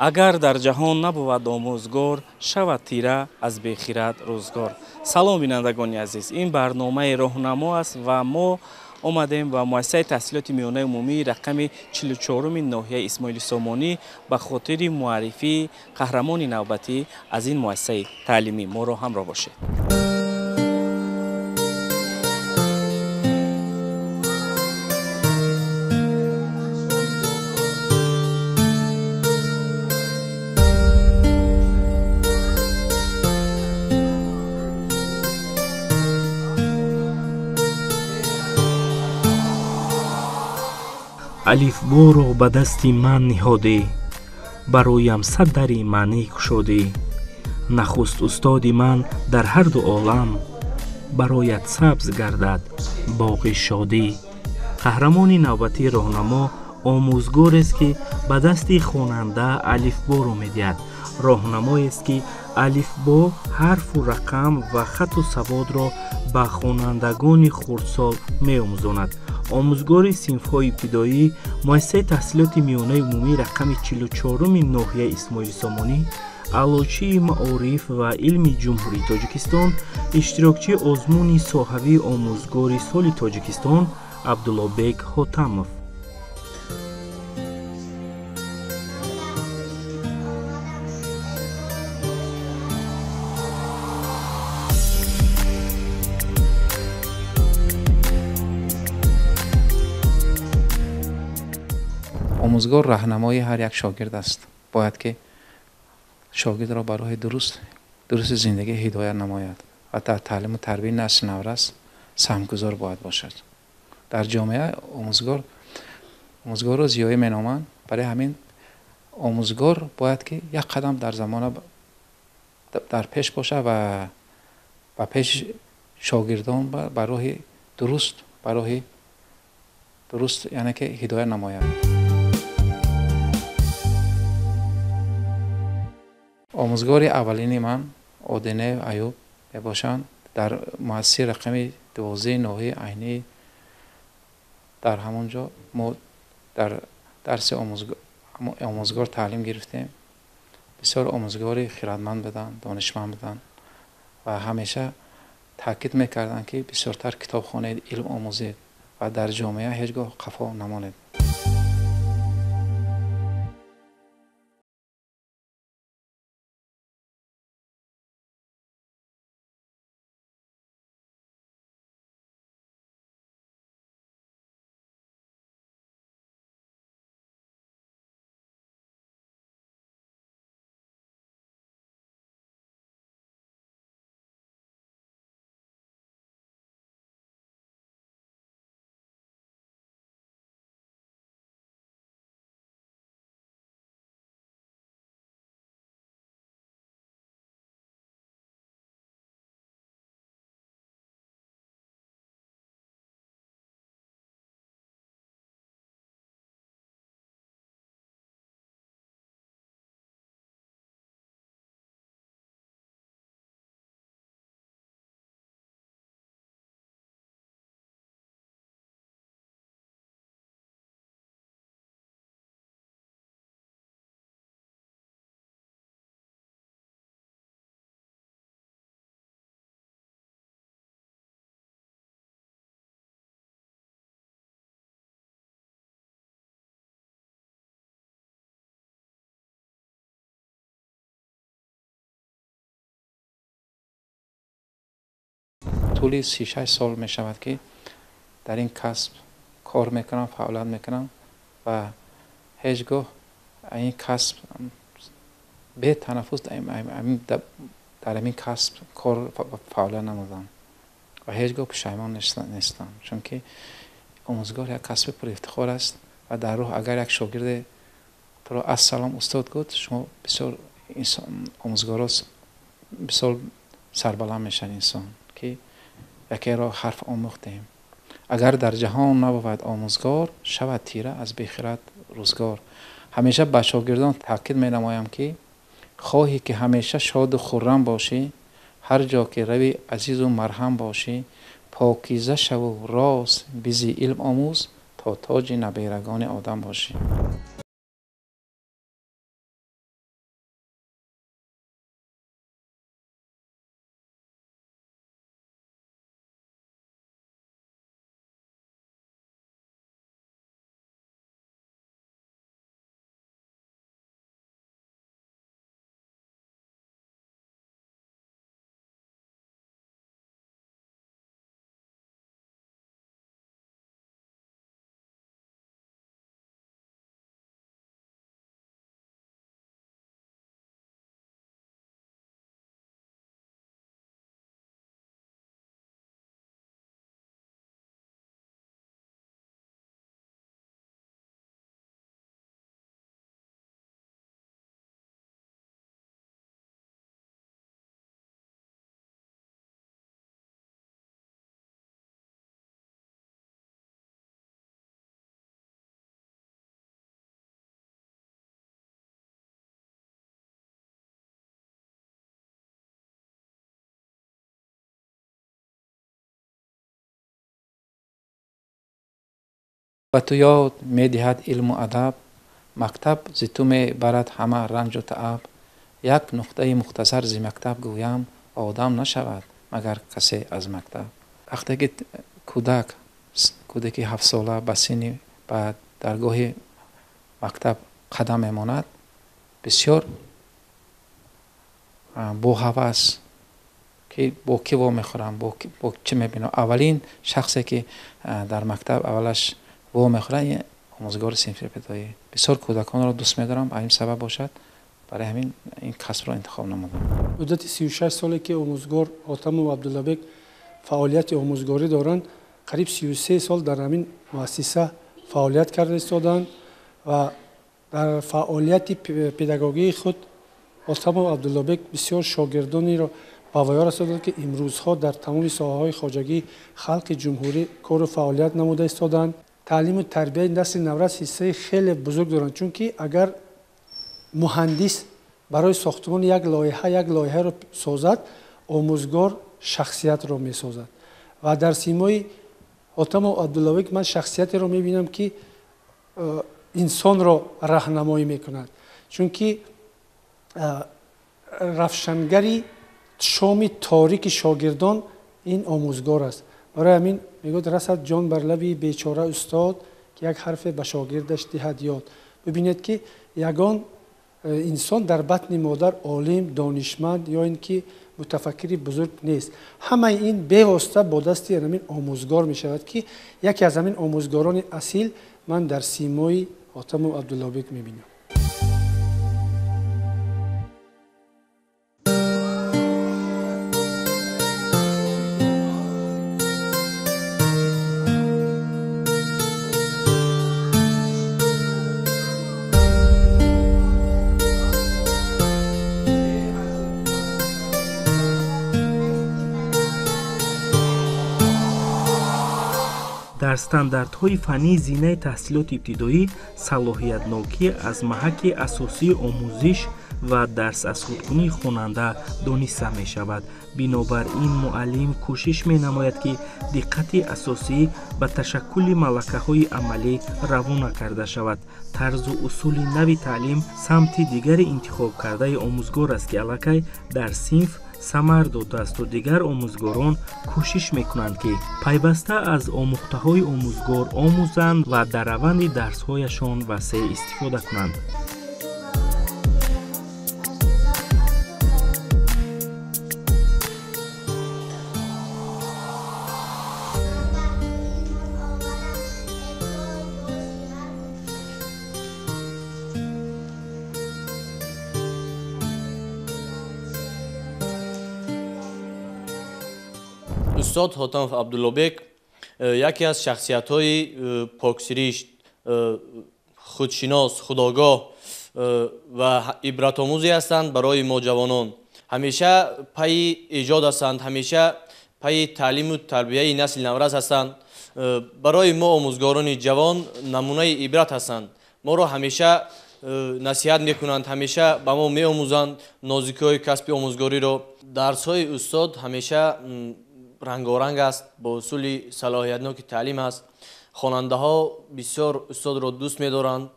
агар дар ҷаҳон набувад омӯзгор, шавад тира аз бехират рӯзгор. Салом бинандагони азиз, ин барномаи роҳнамо аст ва мо омадем ба муассисаи таҳсилоти миёнаи умумии рақами 44-уми ноҳияи Исмоили Сомонӣ ба хотири муаррифии қаҳрамони навбатӣ аз ин муассисаи таълимӣ. Моро ҳамроҳ бошед. алифборо ба дасти ман ниҳодӣ, бароям сад дари маънӣ кушодӣ. нахуст устоди ман дар ҳарду олам, бароят сабз гардад боғи шодӣ. қаҳрамони навбатии роҳнамо омӯзгорест, ки ба дасти хонанда алифборо медиҳад. роҳнамоест, ки алифбо, ҳарфу рақам ва хату саводро ба хонандагони хурдсол меомӯзонад. омӯзгори синфҳои ибтидоӣ муассисаи таҳсилоти миёнаи умумии рақами 44-уми ноҳияи Исмоили Сомонӣ, аълочии маориф ва илми ҷумҳурии Тоҷикистон, иштирокчии озмуни соҳавии омӯзгори соли Тоҷикистон Абдуллобек Ҳотамов. омӯзгор раҳнамои ҳар як шогирд аст. бояд ки шогирдро ба роҳи дурусти зиндагӣ ҳидоят намояд ва дар таълиму тарбияи насли наврас саҳмгузор бояд бошад. дар ҷомеа омӯзгорро зиёӣ меноманд. барои ҳамин омӯзгор бояд ки як қадам дар замона дар пеш бошад ва ба пеши шогирдон ба роҳи дуруст яъне ки ҳидоят намояд. омӯзгори аввалини ман Одинеев Аюб мебошанд. дар муассисаи рақами 12 ноҳияи айнӣ, дар ҳамон ҷо мо дар дарси омӯзгор таълим гирифтем. бисёр омӯзгори хиратманд буданд, донишманд буданд ва ҳамеша таъкид мекарданд ки бисёртар китоб хонед, илм омӯзед ва дар ҷомеа ҳеҷ гоҳ қафо намонед. طولی 36 سال می شود که در این کسب کار میکنم، فعالیت میکنم و هیچگاه این کسب به تنفس در این کسب کار فعالیت نمودم و هیچگاه پشیمان نیستم، چون که آموزگار یک کسب پر افتخار است و در راه اگر یک شاگرد تو را السلام استاد گفت، شما بسیار آموزگارا بسیار سربلند میشن انسان که یکی را حرف آموختیم. اگر در جهان نبود آموزگار، شود تیره از بیخرد روزگار. همیشه به شاگردان تاکید می نمایم که خواهی که همیشه شاد و خرم باشی، هر جا که روی عزیز و مرهم باشی، پاکیزه شو و راست بیزی علم آموز تا تاج نبیرگان آدم باشی. و تو یاد می‌دهد علم و ادب، مکتب ز تو می‌برد همه رنج و تعب. یک نقطه مختصر ز مکتب گویم، آدم نشود مگر کسی از مکتب. وقتی که کودکی 7 ساله به سن به درگاه مکتب قدم میماند، بسیار با هوس که با کی وا میخورم، با چه میبینم. اولین شخصی که در مکتب اولش وا میخوره آموزگار صنف ابتدایی. بسیار کودکان را دوست میدارم، این سبب باشد برای همین این کسب را انتخاب نمودم. مدت 36 سالی که آموزگار حاتم و عبدالله‌بک فعالیت آموزگاری دارند، قریب 33 سال در همین مؤسسه فعالیت کرده ایستادند و در فعالیت پداگوژی خود حاتم و عبدالله‌بک بسیار شاگردانی را به ویار رساندند که امروزها در تمام ساحه‌های خواجگی خلق جمهوری کار و فعالیت نموده ایستادند. تعلیم و تربیت نسل نورس حصه خیلی بزرگ دارند، چون که اگر مهندس برای ساختمان یک لایحه را سازد، آموزگار شخصیت را می سازد. و در سیمای حاتم و عبدالله‌بک من شخصیتی را می بینم که انسان را راهنمایی می کند، چون که روشنگری شام تاریک شاگردان این آموزگار است. برای همین میگوید رسد جان بر لبی بیچاره استاد که یک حرف به شاگردش دهد یاد. ببینید که یگان انسان در بطن مادر عالم، دانشمند یا اینکه متفکری بزرگ نیست. همه این به‌واسطه با دست همین آموزگار می شود که یکی از همین آموزگاران اصیل من در سیمای حاتم و عبدالله‌بک می بینم. дар стандартҳои фаннии зинаи таҳсилоти ибтидоӣ салоҳиятнокӣ аз маҳаки асосии омӯзиш ва дарсазхудкунии хонанда дониста мешавад. бинобар ин муаллим кӯшиш менамояд ки диққати асосӣ ба ташаккули малакаҳои амалӣ равона карда шавад. тарзу усули нави таълим самти дигари интихоб кардаи омӯзгор аст ки аллакай дар синф самар додааст. дигар омӯзгорон кӯшиш мекунанд ки пайваста аз омӯхтаҳои омӯзгор омӯзанд ва дар раванди дарсҳояшон васеъ истифода кунанд. استاد حاتم عبدالله‌بک یکی از شخصیت‌های پاکسرشت، خودشناس، خودآگاه و عبرت‌آموزی هستند برای ما جوانان. همیشه پی ایجاد هستند، همیشه پی تعلیم و تربیت نسل نورس هستند. برای ما آموزگاران جوان نمونه عبرت هستند. ما را همیشه نصیحت میکنند، همیشه به ما میآموزند نازکی‌های کسب آموزگاری را. درس‌های استاد همیشه رنگارنگ است، با اصول صلاحیتناک تعلیم است. خواننده ها بسیار استاد را دوست می دارند،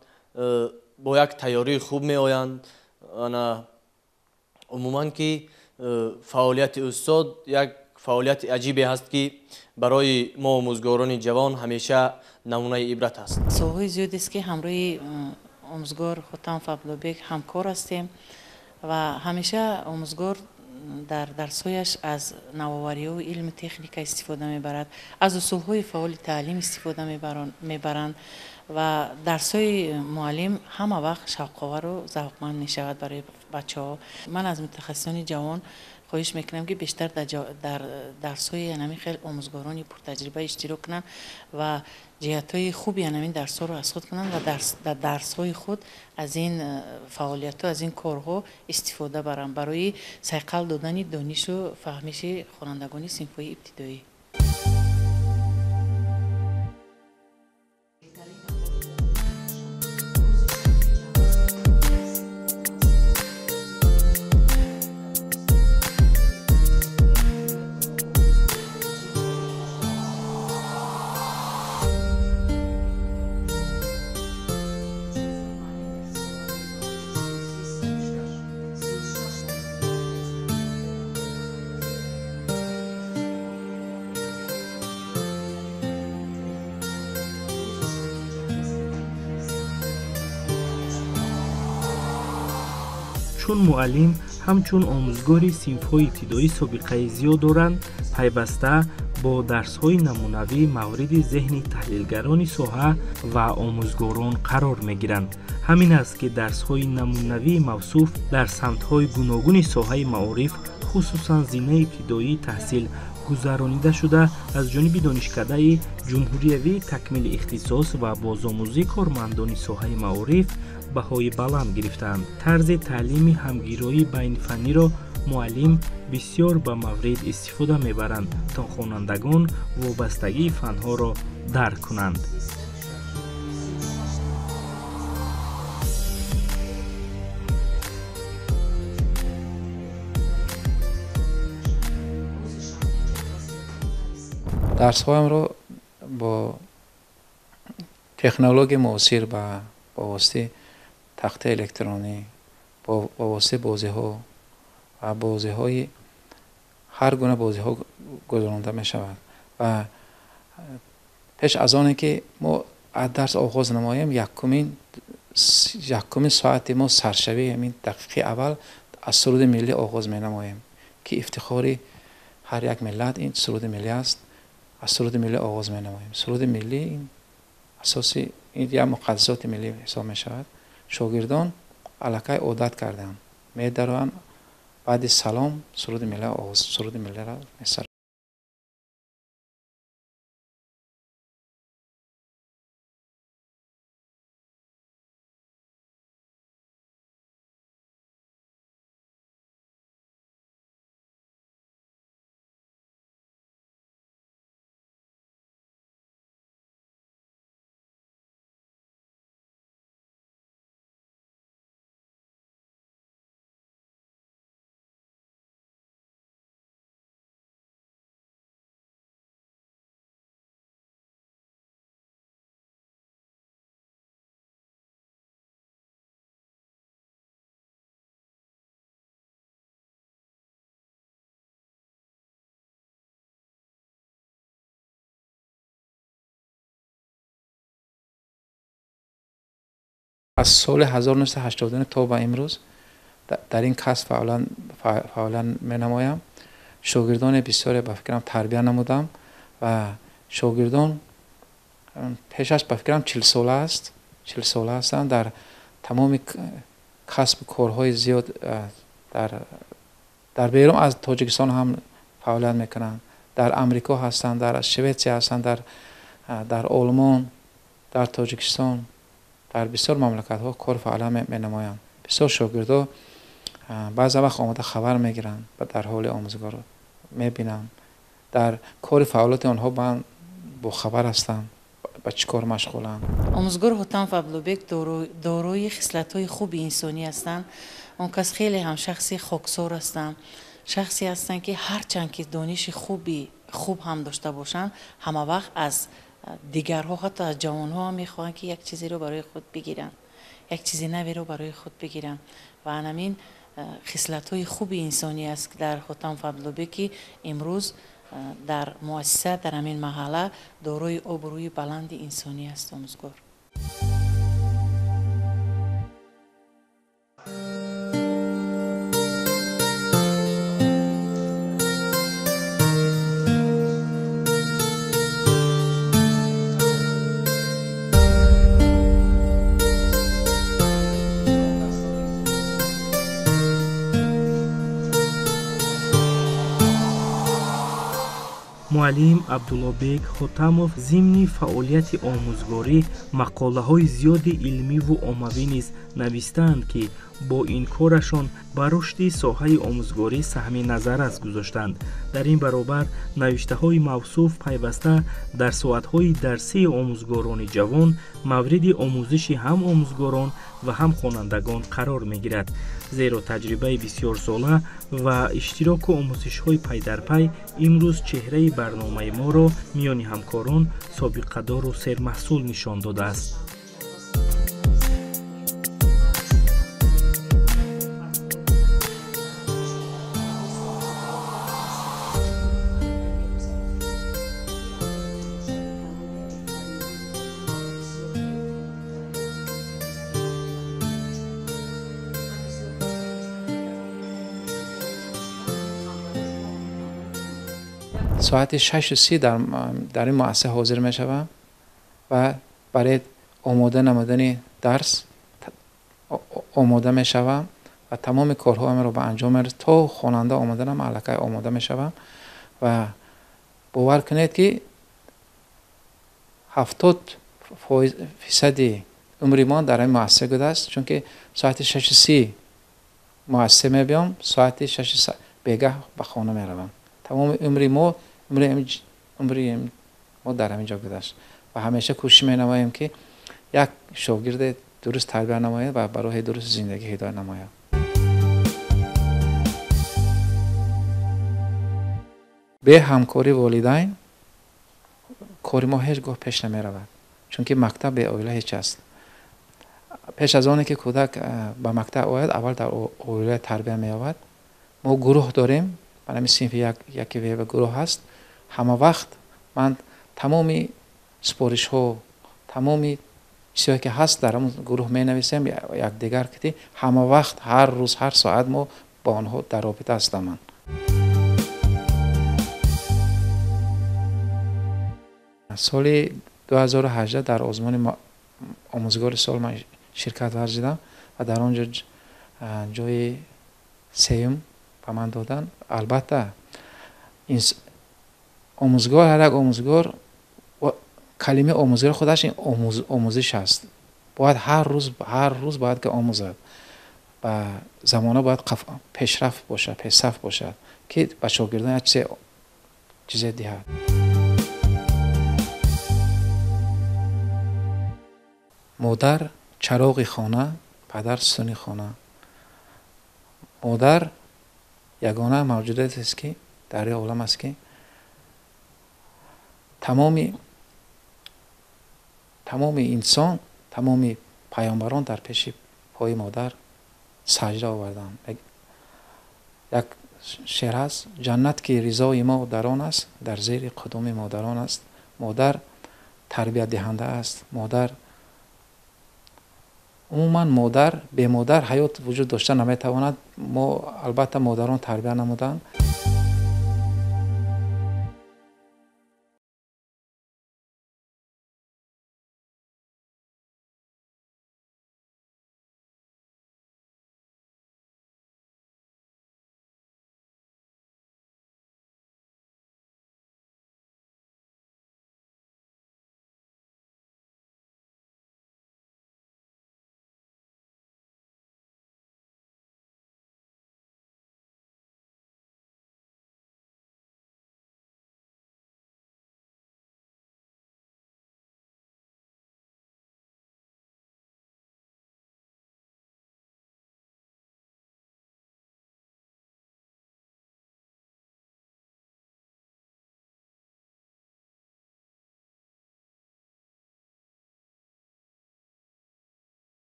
با یک تیاری خوب می آیند. عموما که فعالیت استاد یک فعالیت عجیبی است که برای ما آموزگاران جوان همیشه نمونه عبرت است. سالهای زیادی است که همراه آموزگار حاتم عبدالله‌بک همکار هستیم و همیشه آموزگار در درس‌هایش از نوآوری و علم تکنیک استفاده می‌برد، از اصول‌های فعال تعلیم استفاده می‌برند و درس‌های معلم همه وقت شوق‌آور و ذوقمند می‌شود برای بچه‌ها. من از متخصصان جوان خواهش میکنم که بیشتر در درس‌های همین خیلی آموزگاران پرتجربه اشتراک کنند و جهت‌های خوبی همین درس‌ها رو از خود کنند و در درس‌های خود از این فعالیت‌ها، از این کارها استفاده برند برای صیقل دادن دانش و فهمش خوانندگان صنف‌های ابتدایی. чун муаллим ҳамчун омӯзгори синфҳои ибтидоӣ собиқаи зиёд доранд, пайваста бо дарсҳои намунавӣ мавриди зеҳни таҳлилгарони соҳа ва омӯзгорон қарор мегиранд. ҳамин аст ки дарсҳои намунавии мавсуф дар самтҳои гуногуни соҳаи маориф, хусусан зинаи ибтидоии таҳсил гузаронида шуда, аз ҷониби донишкадаи ҷумҳуриявии такмили ихтисос ва бозомӯзии кормандони соҳаи маориф баҳои баланд гирифтаанд. тарзи таълими ҳамгироии байнифанниро муаллим бисёр ба маврид истифода мебаранд, то хонандагон вобастагии фанҳоро дарк кунанд. дарсҳоямро бо технологияи муосир ба воситаи тахтаи электронӣ, бо воситаи бозиҳо ва бозиҳои ҳар гуна бозиҳо гузаронида мешавад. ва пеш аз оне ки мо аз дарс оғоз намоем, якумин соати мо саршавӣ, ҳамин дақиқаи аввал аз суруди миллӣ оғоз менамоем, ки ифтихори ҳар як миллат ин суруди миллӣ аст. аз суруди миллӣ оғоз менамоем. суруди миллӣ ин асоси ин як муқаддисоти миллӣ ҳисоб мешавад. шогирдон аллакай одат кардаанд, медароянд баъди салом суруди миллиро месаранд. аз соли 1989 то ба имрӯз дар ин касб фаъолан менамоям. шогирдони бисёре ба фикрам тарбия намудам ва шогирдон пешаш ба фикрам 40 сола ҳастанд. дар тамоми касбу корҳои зиёд дар берун аз тоҷикистон ҳам фаъолият мекунанд. дар амрико ҳастанд, дар шветсия ҳастанд, дар олмон, дар тоҷикистон, дар бисёр мамлакатҳо кор фаъолан менамоянд. бисёр шогирдо баъзе вақт омода хабар мегиранд ва дар ҳоли омӯзгор мебинанд. дар кори фаъолияти онҳо ман бохабар ҳастам, ба чӣ кор машғуланд. омӯзгор Ҳутам Фадлубек дорои хислатҳои хуби инсонӣ ҳастанд. он кас хеле ҳам шахси хоксор ҳастанд. шахсе ҳастанд ки ҳарчанд ки дониши хуб ҳам дошта бошанд, ҳама вақт аз дигарҳо, ҳатто аз ҷавонҳо ҳам мехоҳанд ки як чизеро барои худ бигиранд, як чизи наверо барои худ бигиранд. ва анамин хислатҳои хуби инсонӣ аст дар Ҳутам Фадлубек, ки имрӯз дар муассиса, дар ҳамин маҳалла дорои обрӯи баланди инсонӣ аст омӯзгор. муаллим Абдуллобек Хотамов зимни фаъолияти омӯзгорӣ мақолаҳои зиёди илмиву оммавӣ низ навистаанд, ки бо ин корашон ба рушди соҳаи омӯзгорӣ саҳми назаррас гузоштанд. дар ин баробар навиштаҳои мавсуф пайваста дар соатҳои дарсии омӯзгорони ҷавон мавриди омӯзиши ҳам омӯзгорон ва ҳам хонандагон қарор мегирад, зеро таҷрибаи бисёрсола ва иштироку омӯзишҳои пайдарпай имрӯз чеҳраи барномаи моро миёни ҳамкорон собиқадору сермаҳсул нишон додааст. ساعت 6:30 در این مؤسسه حاضر می شوم و برای آماده نمودن درس آماده می شوم و تمام کارها را به انجام میرسم تا خواننده آماده نم الکی آماده می شوم و باور کنید که 70% عمری ما در این مؤسسه گذشته است، چون که ساعت 6:30 مؤسسه می بیام، ساعت 6 بیگاه به خانه می روم. تمام عمری ما در همینجا گذشت و همیشه کوشش می نماییم که یک شاگرد درست تربیت نماید و برای درست زندگی هدایت نماید. به همکاری والدین کاری ما هیچ گاه پیش نمی رود، چون که مکتب به اوله هیچ است. پیش از آنی که کودک به مکتب آید، اول در اوله تربیت می یابد. ما گروه داریم، برای صنف یکی ویب گروه هست. همه وقت من تمامی سپارش ها، تمامی چیزی که هست در همون گروه می نویسیم یک دیگر که همه وقت هر روز هر ساعت ما با آنها در رابطه هستم. من سال 2018 در آزمون آموزگار سال من شرکت ورزیدم و در آنجا جای سوم به من دادن. البته این آموزگار، هر یک آموزگار کلمه آموزگار خودش این آموزش است. باید هر روز باید که آموزد و زمانه باید پیشرفت باشد، پیشرفت باشد که به شاگردان چیز دهد. مادر چراغ خانه، پدر ستون خانه. مادر یگانه موجودیت است که در این عالم است که تمام انسان، تمام پیامبران در پیش پای مادر سجده آوردند. یک شعر هست: جنت که رضای ما در آن است، در زیر قدم مادران است. مادر تربیت دهنده است. مادر عموما مادر به مادر حیات وجود داشته نمیتواند. ما البته مادران تربیت نمودند.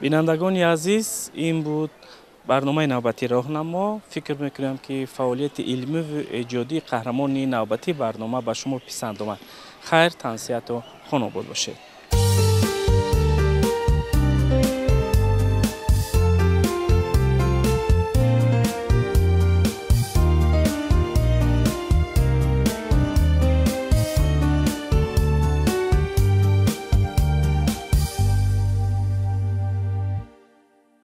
بینندگان عزیز، این بود برنامه نوبتی راهنما. فکر میکنم که فعالیت علمی و ایجادی قهرمان نوبتی برنامه به شما پسند آمد. خیر، تنسیت و خانوباد باشید.